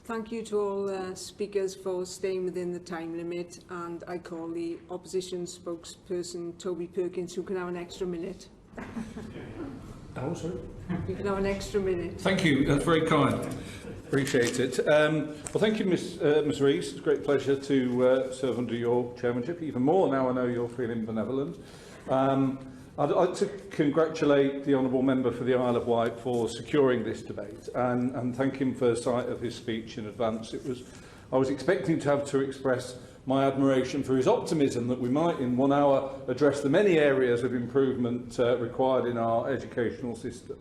Thank you to all speakers for staying within the time limit, and I call the opposition spokesperson Toby Perkins, who can have an extra minute. Oh, sorry. You can have an extra minute. Thank you. That's very kind. Appreciate it. Well, thank you, Ms Rees. It's a great pleasure to serve under your chairmanship. Even more now I know you're feeling benevolent. I'd like to congratulate the honourable member for the Isle of Wight for securing this debate and thank him for sight of his speech in advance. I was expecting to have to express my admiration for his optimism that we might in 1 hour address the many areas of improvement required in our educational system.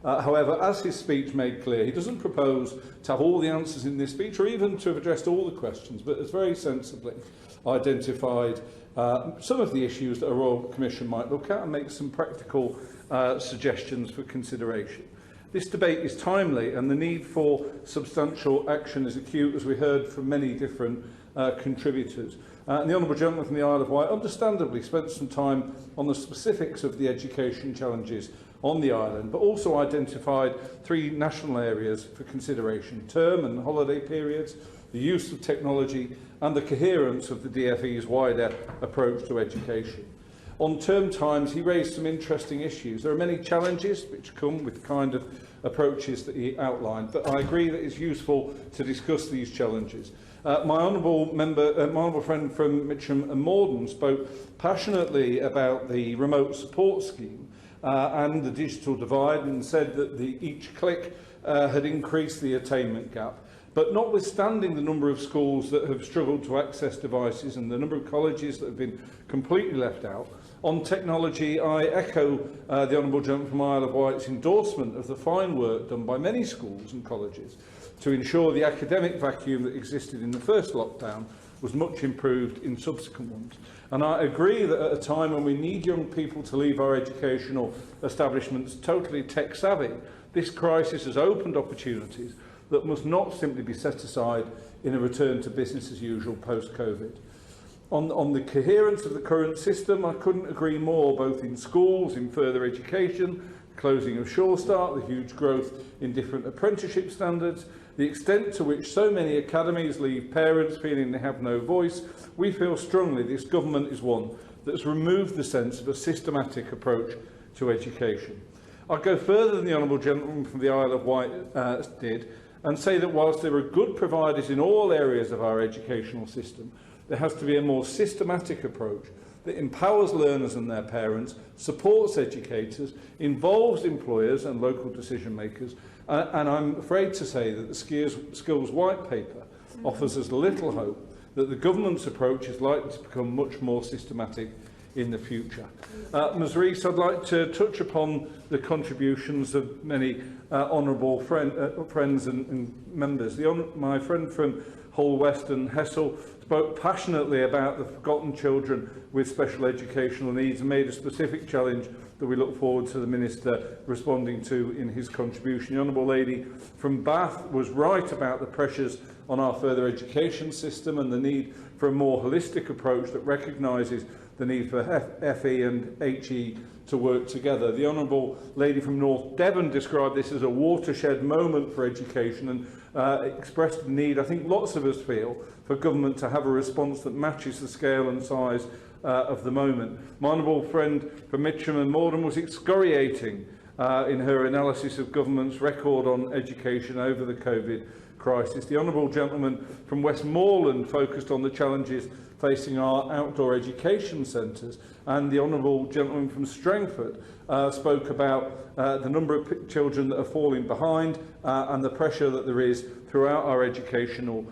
However, as his speech made clear, he doesn't propose to have all the answers in this speech or even to have addressed all the questions, but has very sensibly identified some of the issues that a Royal Commission might look at and make some practical suggestions for consideration. This debate is timely and the need for substantial action is acute, as we heard from many different contributors. And the Honourable Gentleman from the Isle of Wight understandably spent some time on the specifics of the education challenges on the island, but also identified 3 national areas for consideration: term and holiday periods, the use of technology and the coherence of the DfE's wider approach to education. On term times, he raised some interesting issues. There are many challenges which come with the kind of approaches that he outlined, but I agree that it's useful to discuss these challenges. My honourable friend from Mitcham and Morden spoke passionately about the remote support scheme and the digital divide, and said that each click had increased the attainment gap. But notwithstanding the number of schools that have struggled to access devices and the number of colleges that have been completely left out, on technology, I echo the Honourable Gentleman from Isle of Wight's endorsement of the fine work done by many schools and colleges to ensure the academic vacuum that existed in the first lockdown was much improved in subsequent ones. And I agree that at a time when we need young people to leave our educational establishments totally tech-savvy, this crisis has opened opportunities that must not simply be set aside in a return to business as usual post-COVID. On the coherence of the current system, I couldn't agree more, both in schools, in further education, closing of Sure Start, the huge growth in different apprenticeship standards, the extent to which so many academies leave parents feeling they have no voice. We feel strongly this government is one that has removed the sense of a systematic approach to education. I'll go further than the Honourable Gentleman from the Isle of Wight did, and say that whilst there are good providers in all areas of our educational system, there has to be a more systematic approach that empowers learners and their parents, supports educators, involves employers and local decision makers, and I'm afraid to say that the Skills White Paper offers us little hope that the government's approach is likely to become much more systematic in the future. Ms Rees, I'd like to touch upon the contributions of many honourable friends and members. My friend from Hull West and Hessel spoke passionately about the forgotten children with special educational needs and made a specific challenge that we look forward to the Minister responding to in his contribution. The Honourable Lady from Bath was right about the pressures on our further education system and the need for a more holistic approach that recognises the need for FE and HE to work together. The Honourable Lady from North Devon described this as a watershed moment for education and expressed the need, I think lots of us feel, for government to have a response that matches the scale and size of the moment. My honourable friend from Mitcham and Morden was excoriating in her analysis of government's record on education over the COVID crisis. The honourable gentleman from Westmoreland focused on the challenges facing our outdoor education centres, and the honourable gentleman from Strangford spoke about the number of children that are falling behind and the pressure that there is throughout our educational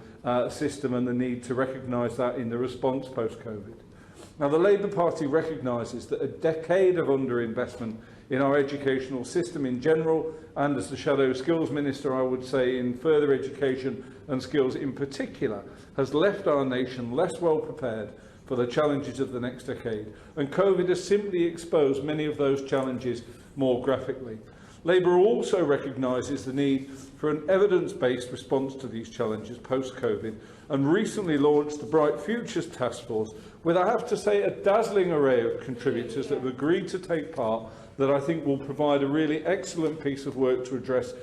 system and the need to recognise that in the response post-COVID. Now, the Labour Party recognises that a decade of underinvestment in our educational system in general, and as the Shadow Skills Minister, I would say in further education and skills in particular, has left our nation less well prepared for the challenges of the next decade. And COVID has simply exposed many of those challenges more graphically. Labour also recognises the need for an evidence-based response to these challenges post-COVID and recently launched the Bright Futures Task Force with, I have to say, a dazzling array of contributors that have agreed to take part that I think will provide a really excellent piece of work to address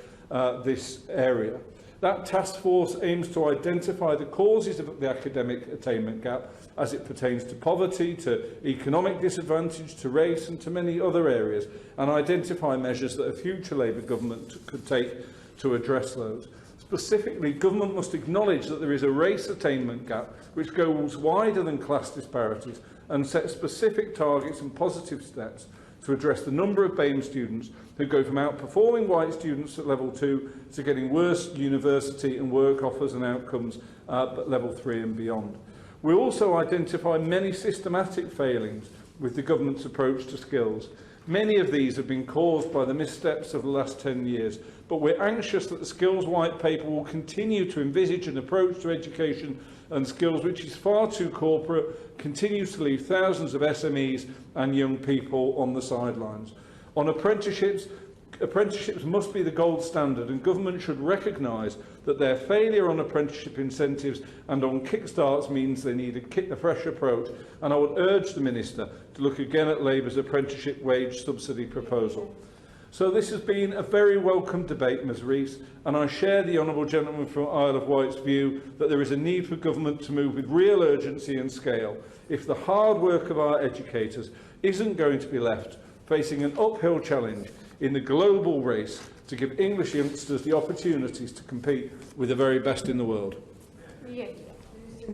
this area. That task force aims to identify the causes of the academic attainment gap as it pertains to poverty, to economic disadvantage, to race and to many other areas, and identify measures that a future Labour government could take to address those. Specifically, government must acknowledge that there is a race attainment gap which goes wider than class disparities and set specific targets and positive steps to address the number of BAME students who go from outperforming white students at level 2 to getting worse university and work offers and outcomes at level 3 and beyond. We also identify many systematic failings with the government's approach to skills. Many of these have been caused by the missteps of the last 10 years, but we're anxious that the Skills White Paper will continue to envisage an approach to education and skills which is far too corporate, continues to leave thousands of SMEs and young people on the sidelines. On apprenticeships, apprenticeships must be the gold standard, and government should recognise that their failure on apprenticeship incentives and on kickstarts means they need a fresh approach, and I would urge the Minister to look again at Labour's apprenticeship wage subsidy proposal. So this has been a very welcome debate, Ms Rees, and I share the honourable gentleman from Isle of Wight's view that there is a need for government to move with real urgency and scale if the hard work of our educators isn't going to be left facing an uphill challenge in the global race to give English youngsters the opportunities to compete with the very best in the world. Yeah.